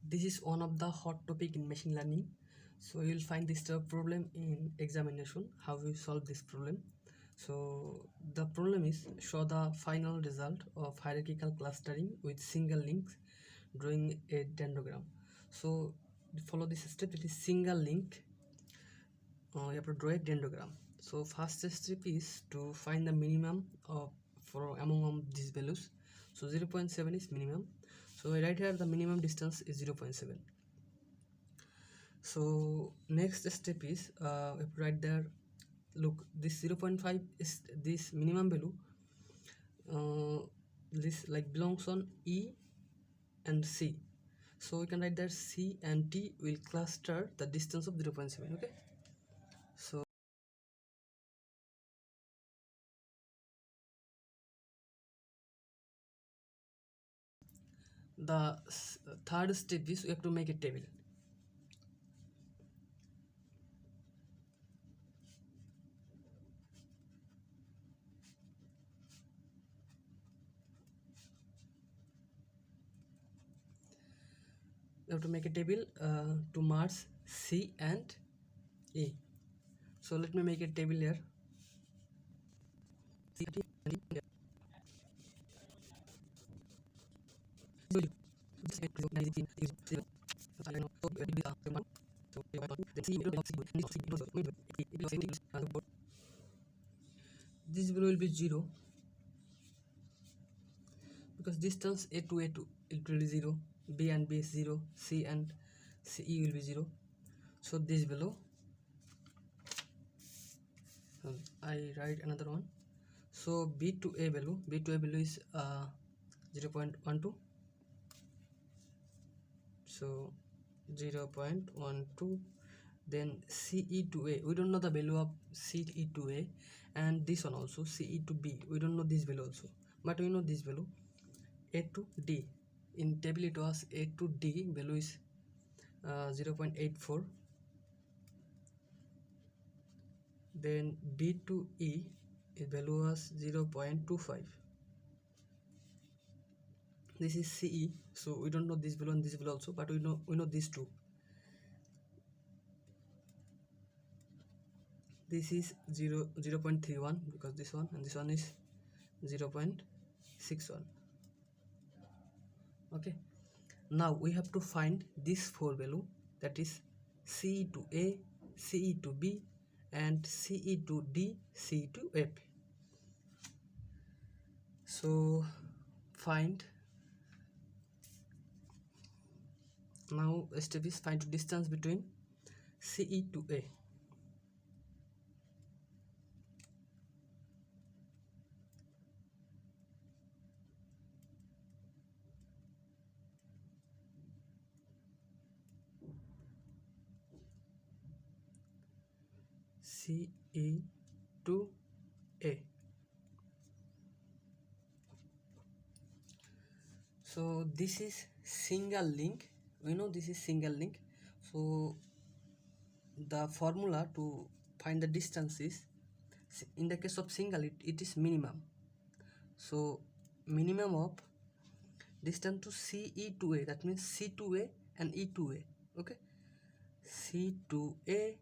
This is one of the hot topic in machine learning. So you'll find this type of problem in examination, how you solve this problem. So the problem is show the final result of hierarchical clustering with single links drawing a dendrogram. So follow this step. It is single link. You have to draw a dendrogram. So first step is to find the minimum of for among these values. So 0.7 is minimum. So right here the minimum distance is 0.7. So next step is write there. Look, this 0.5 is this minimum value. This like belongs on E and C. So we can write that C and T will cluster the distance of 0.7. Okay. So the third step is we have to make a table. We have to make a table to merge C and A. So let me make a table here. This value will be 0 because distance A to it will be 0, B and B is 0, C and CE will be 0. So this value, I write another one. So B to A value is 0.12. So 0.12. Then CE to A, we don't know the value of CE to A, and this one also CE to B, we don't know this value also, but we know this value. A to D, in table it was A to D value is 0.84. Then B to E, its value was 0.25. This is CE, so we don't know this value and this value also, but we know these two. This is 0.31 because this one and this one is 0.61. Okay, now we have to find this 4 value, that is CE to A, CE to B and CE to D, CE to F. So find, now step is find the distance between CE to A. CE to A. So this is single link, we know this is single link. So the formula to find the distance is, in the case of single it is minimum. So minimum of distance to CE to A, that means C to A and E to A. Okay, C to A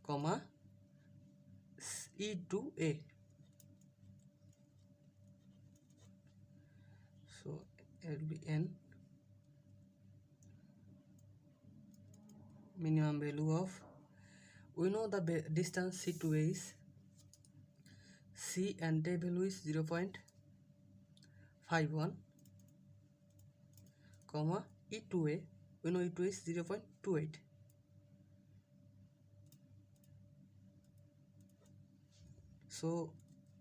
comma E to A. So it will be N, minimum value of, we know the distance C to A is, C and A value is 0.51 comma E to A, we know E to A is 0.28. So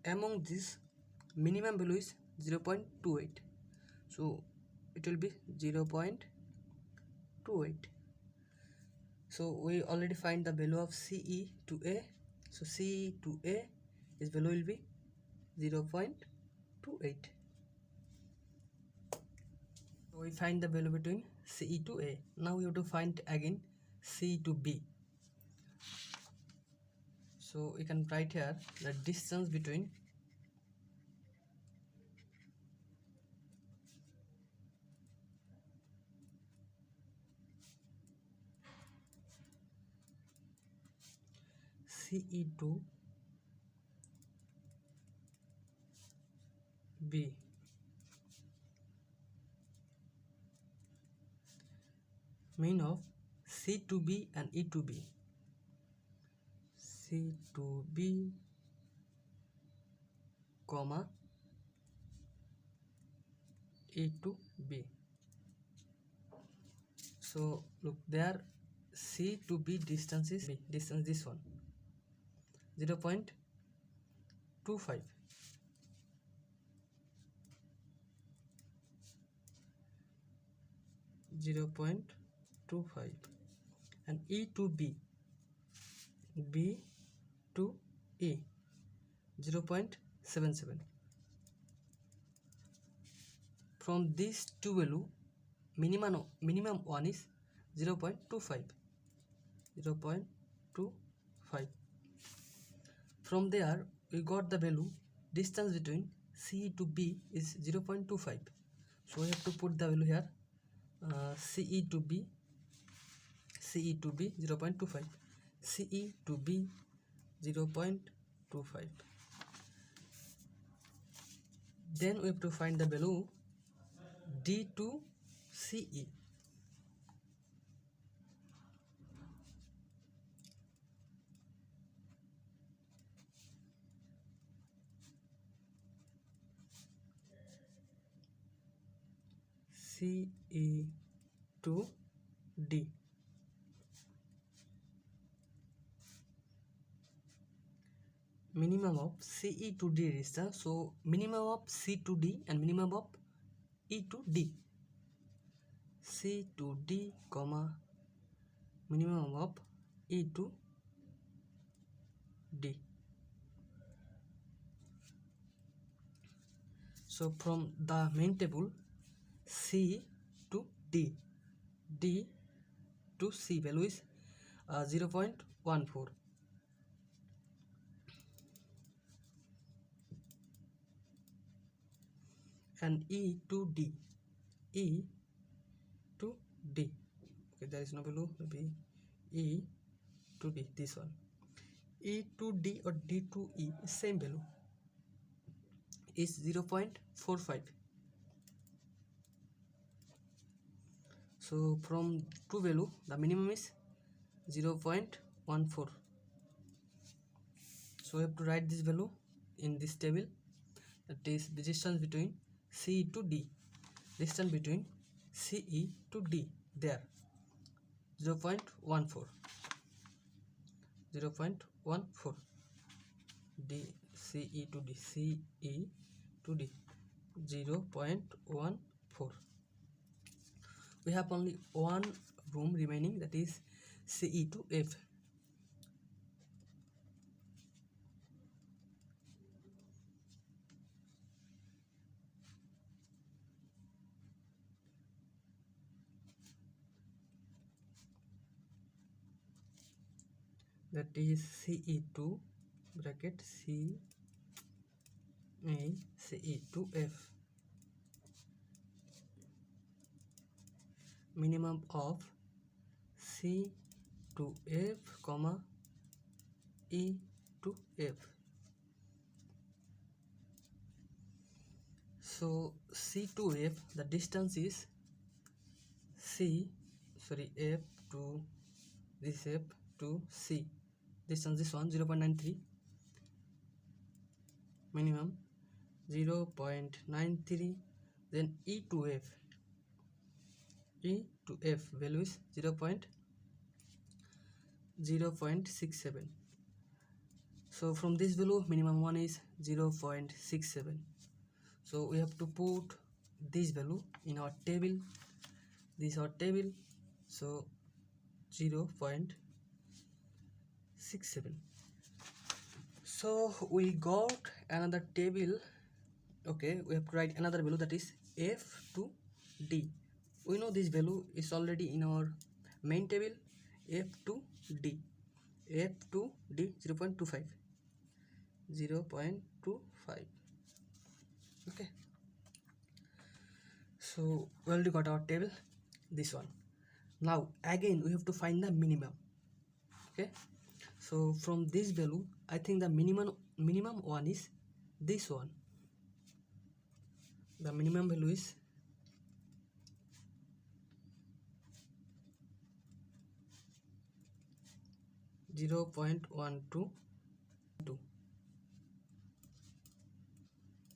among this minimum value is 0.28, so it will be 0.28. So we already find the value of CE to A, so CE to A, its value will be 0.28. So we find the value between CE to A. Now we have to find again CE to B. So we can write here the distance between ce to b mean of c to b and e to b, c to b comma e to b. So look there, c to b distance is b, distance this one 0.25, 0.25, and e to b, b to e 0.77. From these two value, minimum one is 0.25, 0.25. From there we got the value distance between c to b is 0.25. So we have to put the value here, ce to b 0.25, ce to b 0.25. Then we have to find the value d to ce. ce to d. Minimum of ce to d distance. So minimum of c to d and minimum of e to d. c to d comma minimum of e to d. So from the main table, c to d, d to c value is 0.14. And e to d, e to d, okay, there is no value, maybe e to d, this one, e to d or d to e, same value is 0.45. So from two value the minimum is 0.14. So we have to write this value in this table, that is the distance between c to d, distance between ce to d, there 0.14, 0.14, d ce to d, ce to d 0.14. We have only one room remaining, that is ce to f. That is ce to bracket ce to f, minimum of c to f comma e to f. So c to f, the distance is f to this f to c, distance this one 0.93, minimum 0.93. Then e to f value is 0.67. So from this value minimum one is 0.67. So we have to put this value in our table, this is our table, so 0.67. So we got another table. Okay, we have to write another value, that is f to d. We know this value is already in our main table, f to d, 0.25, 0.25. Okay, so we already got our table, this one. Now again we have to find the minimum. Okay, So from this value, I think the minimum one is this one. The minimum value is 0.122.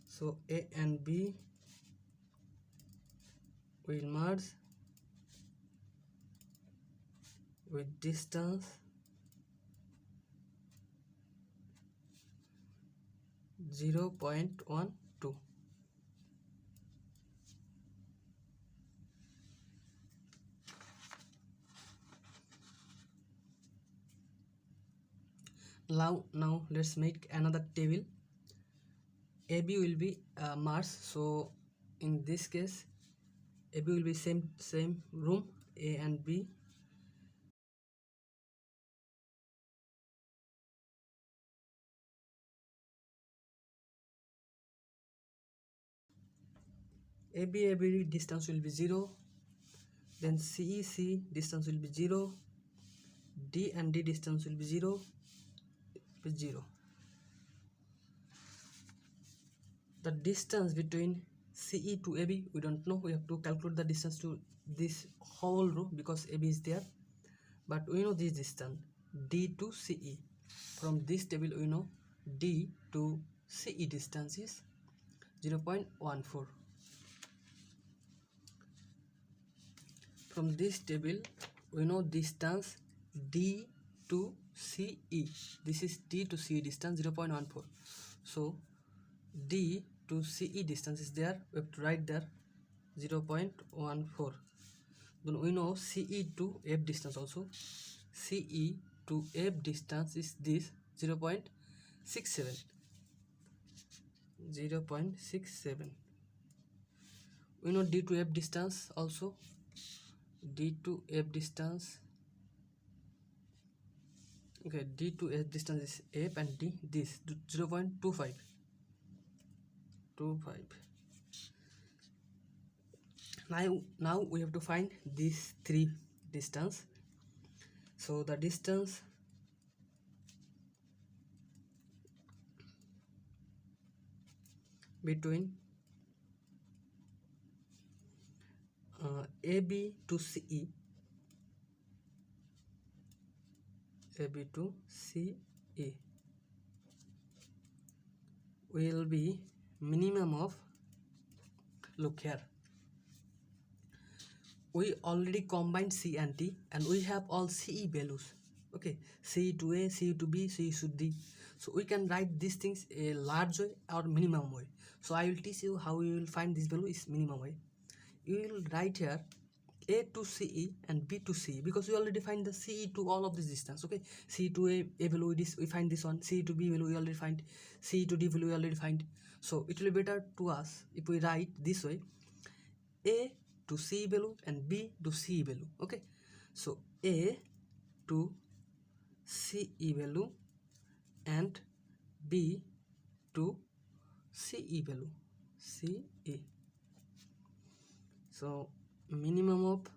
So A and B will merge with distance 0.12. Now let's make another table. AB will be merged. So in this case, AB will be same room, A and B. AB distance will be 0. Then CEC distance will be 0. D and D distance will be 0. With 0. The distance between CE to AB we don't know. We have to calculate the distance to this whole row because AB is there. But we know this distance D to CE. From this table we know D to CE distance is 0.14. From this table we know distance D to CE. This is D to CE distance 0.14. So D to CE distance is there. We have to write there 0.14. Then we know CE to F distance also. CE to F distance is this 0.67. 0.67. We know D to F distance also. D to F distance. Okay, D to F distance is F and D this 0.25. 25. Now we have to find these three distance. So the distance between AB to CE, AB to CE will be minimum of, look here, we already combined C and D and we have all CE values. Okay, CE to A, CE to B, CE to D. So we can write these things a large way or minimum way. So I will teach you how you will find this value is minimum way. You will write here A to CE and B to CE because we already find the CE to all of this distance. Okay, CE to A value we find this one, CE to B value we already find, CE to D value we already find. So it will be better to us if we write this way, A to C value and B to C value. Okay, so A to CE value and B to CE value, CE. So minimum of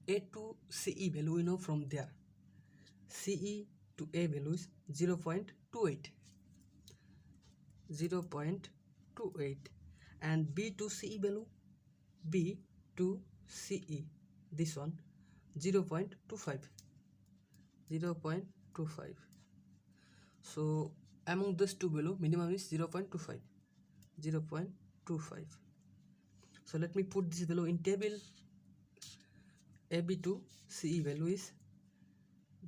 A to CE value we know from there. CE to A value is 0.28. 0.28 and B to CE value, B to CE, this one 0.25. 0.25. So among those two value minimum is 0.25. 0.25. So let me put this value in table. AB to CE value is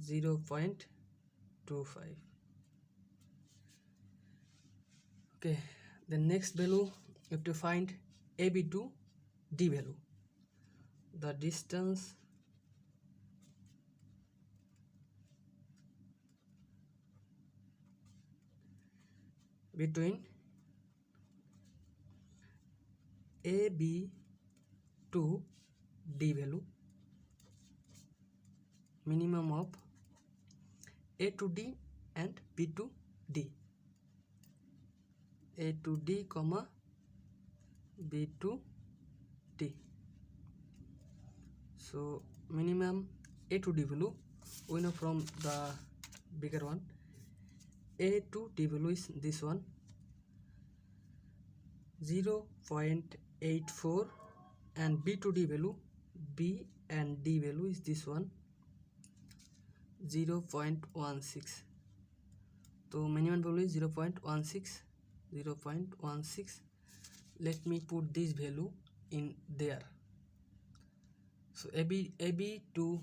0.25. Okay, the next value you have to find AB to D value. The distance between AB to D value, minimum of A to D and B to D. A to D comma B to D. So minimum A to D value we know from the bigger one, A to D value is this one, 0.84, and B to D value, B and D value is this one, 0.16. So minimum value is 0.16, 0.16. Let me put this value in there. So AB to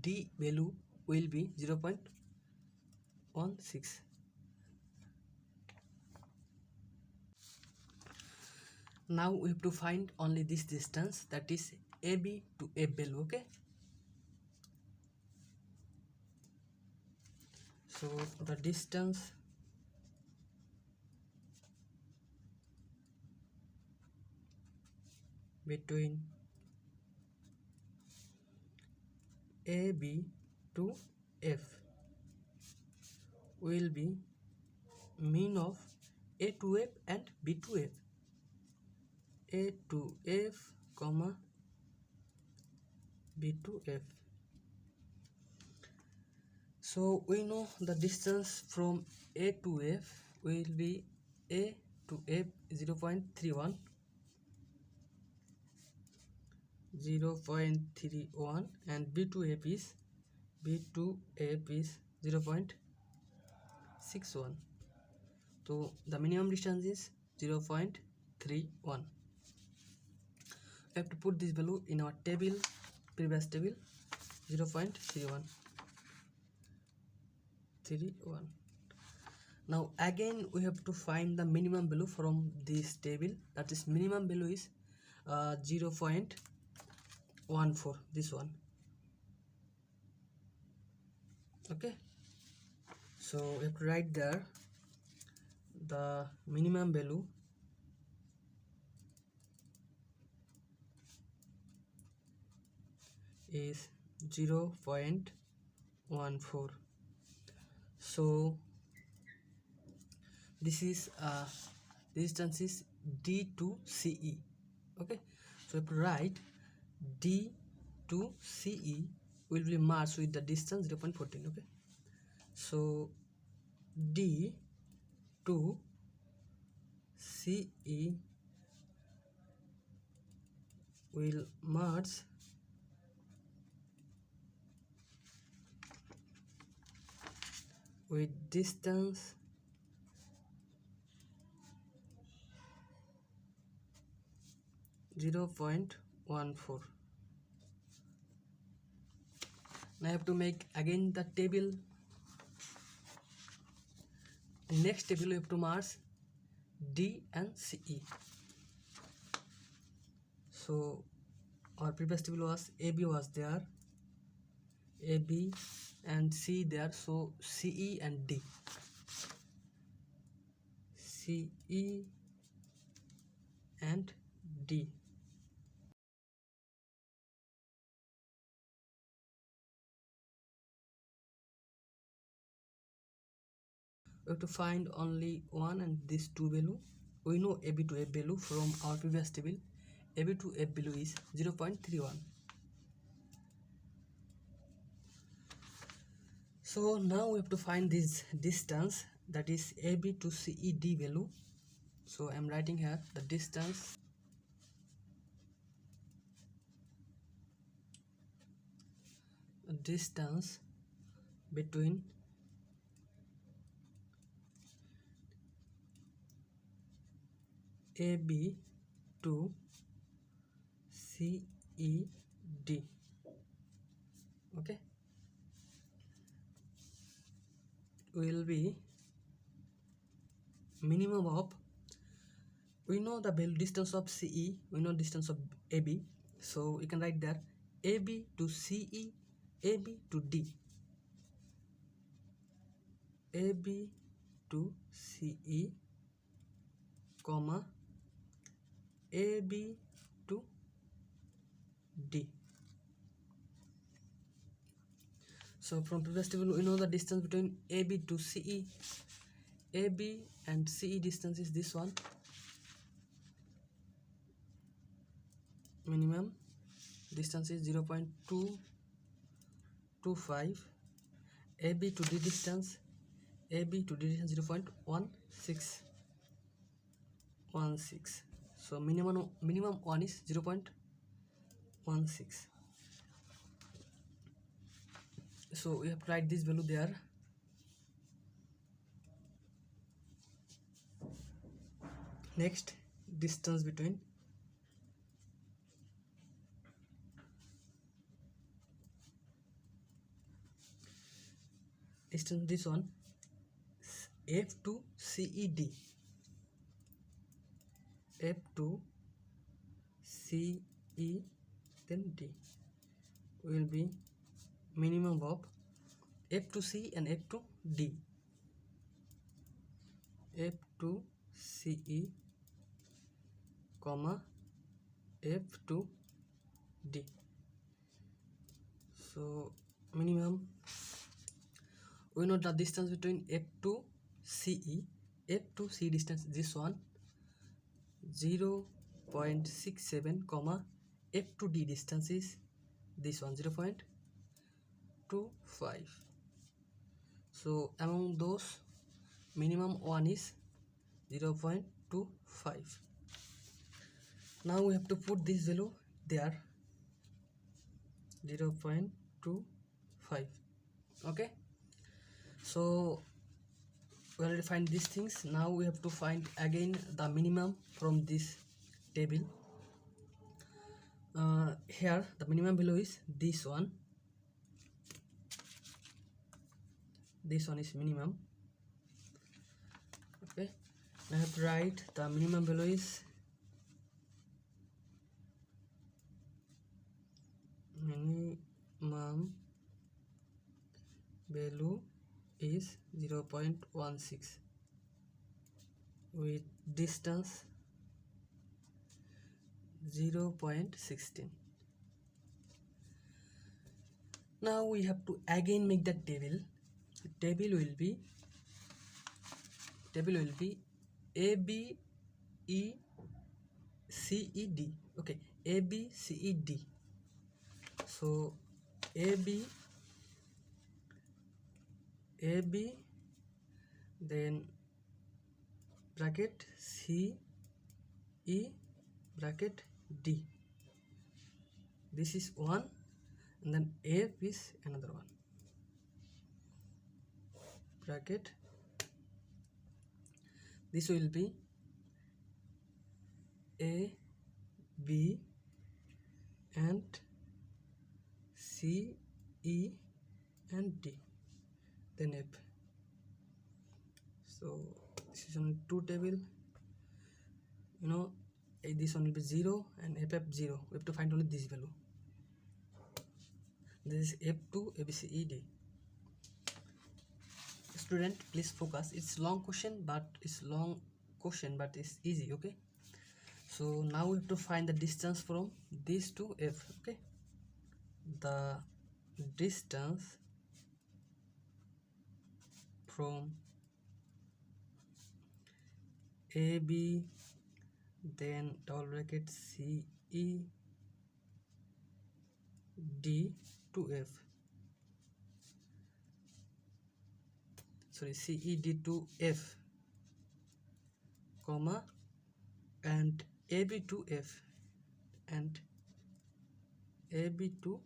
D value will be 0.16. Now we have to find only this distance, that is AB to F value. Okay, so the distance between AB to F will be mean of A to F and B to F. A to F comma B to F. So we know the distance from A to F will be A to F 0.31, 0.31, and B to F is 0.61. So the minimum distance is 0.31. We have to put this value in our table, previous table, 0.31. Now again we have to find the minimum value from this table, that is minimum value is 0.14, this one. Okay, so we have to write there the minimum value is 0.14. so this is distance is D to CE. Okay, so if we write D to CE will be matched with the distance 0.14. Okay, so D to CE will merge with distance 0.14. Now I have to make again the table. In next table we have to merge D and CE. So our previous table was AB was there, AB and C there, so CE and D, CE and D. We have to find only one and these two value. We know AB to F value from our previous table. AB to F value is 0.31. So now we have to find this distance, that is AB to CED value. So I am writing here the distance between AB to CED. Okay, will be minimum of, we know the value distance of CE, we know distance of AB, so you can write there AB to CE, AB to D, AB to CE, comma AB to D. So from previous table we know the distance between AB to CE. AB and CE distance is this one, minimum distance is 0.2 0.25, AB to D distance, 0.1616. So minimum one is 0.16. So we have to write this value there. Next, distance between this one, F to CED. F to CE then D will be minimum of F to C and F to D. F to CE comma F to D. So minimum, we know the distance between F to CE. F to C distance, this one 0.67 comma F to D distance is this one 0.25. So among those, minimum one is 0.25. Now we have to put this value there, 0.25. Okay, so we already find these things. Now we have to find again the minimum from this table. Here the minimum value is this one. This one is minimum. Okay, I have to write the minimum value is minimum value is 0.16 with distance 0.16. Now we have to again make the table. The table will be A B E C E D. Okay, A B C E D. So A B, then bracket C E bracket D. This is one, and then F is another one. Bracket. This will be A, B, and C, E, and D. Then F. So this is only two table. You know, this one will be 0 and F 0. We have to find only this value. This is F2 ABCED. Student, please focus. It's long question, but it's easy. Okay. So now we have to find the distance from this to F. Okay. The distance from AB, then double bracket CE D to F. Sorry, CED to F, comma, and AB to F, and AB to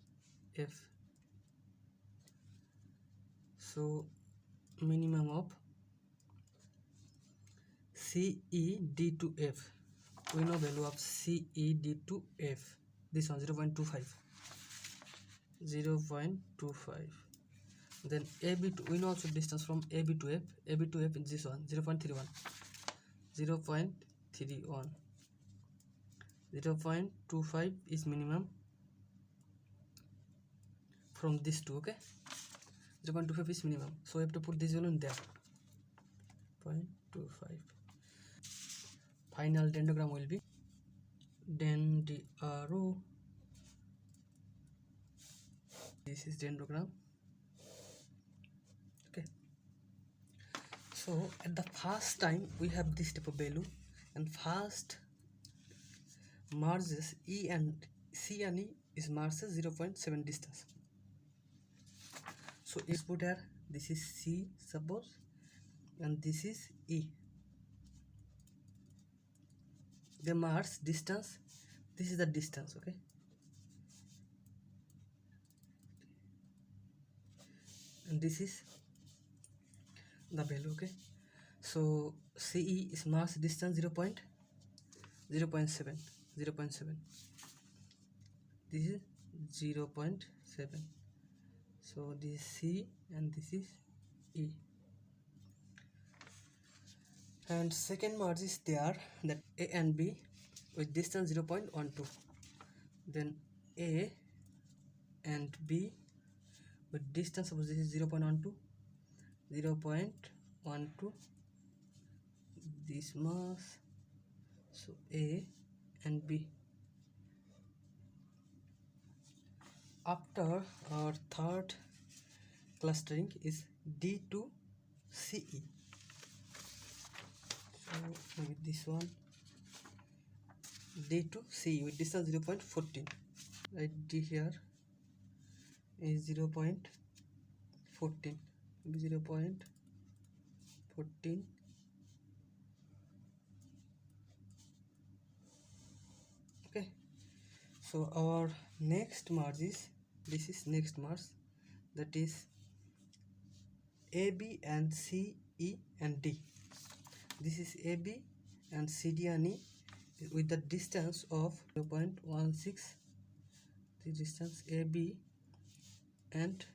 F. So minimum of CED to F. We know value of CED to F. This one 0.25. 0.25. Then AB to, we know also distance from AB to F. AB to F is this one 0.31. 0.31. 0.25 is minimum from this two. Okay, 0.25 is minimum, so we have to put this value in there. 0.25. Final dendrogram will be dendro. This is dendrogram. Okay, so at the first time we have this type of value, and first merges E and C and E is merges 0.7 distance. So let's put here, this is C suppose, and this is E. The Mars distance, this is the distance, okay, and this is the value, okay. So CE is mass distance 0.7. This is 0.7. So this is C and this is E. And second Mars is there, that A and B with distance 0.12. Then A and B with distance, suppose this is 0.12, this mass. So A and B. After our third clustering is D to CE. So maybe this one, D to CE with distance 0.14. Right, D here is 0.14, 0.14. Okay, so our next Mars is, this is next Mars, that is AB and CE and D. This is AB and CD and E with the distance of 0.16. The distance AB and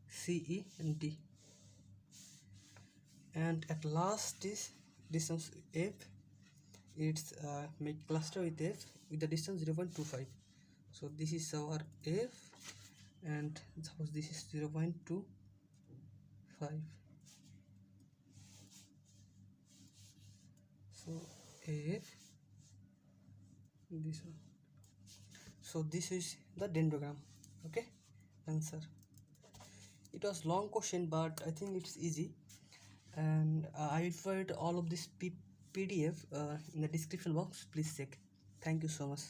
CE and D. And at last is distance F. It's make cluster with F with the distance 0.25. So this is our F, and suppose this is 0.25. So F, this one. So this is the dendrogram. Okay, answer. It was long question, but I think it's easy, and I will provide all of this PDF in the description box. Please check. Thank you so much.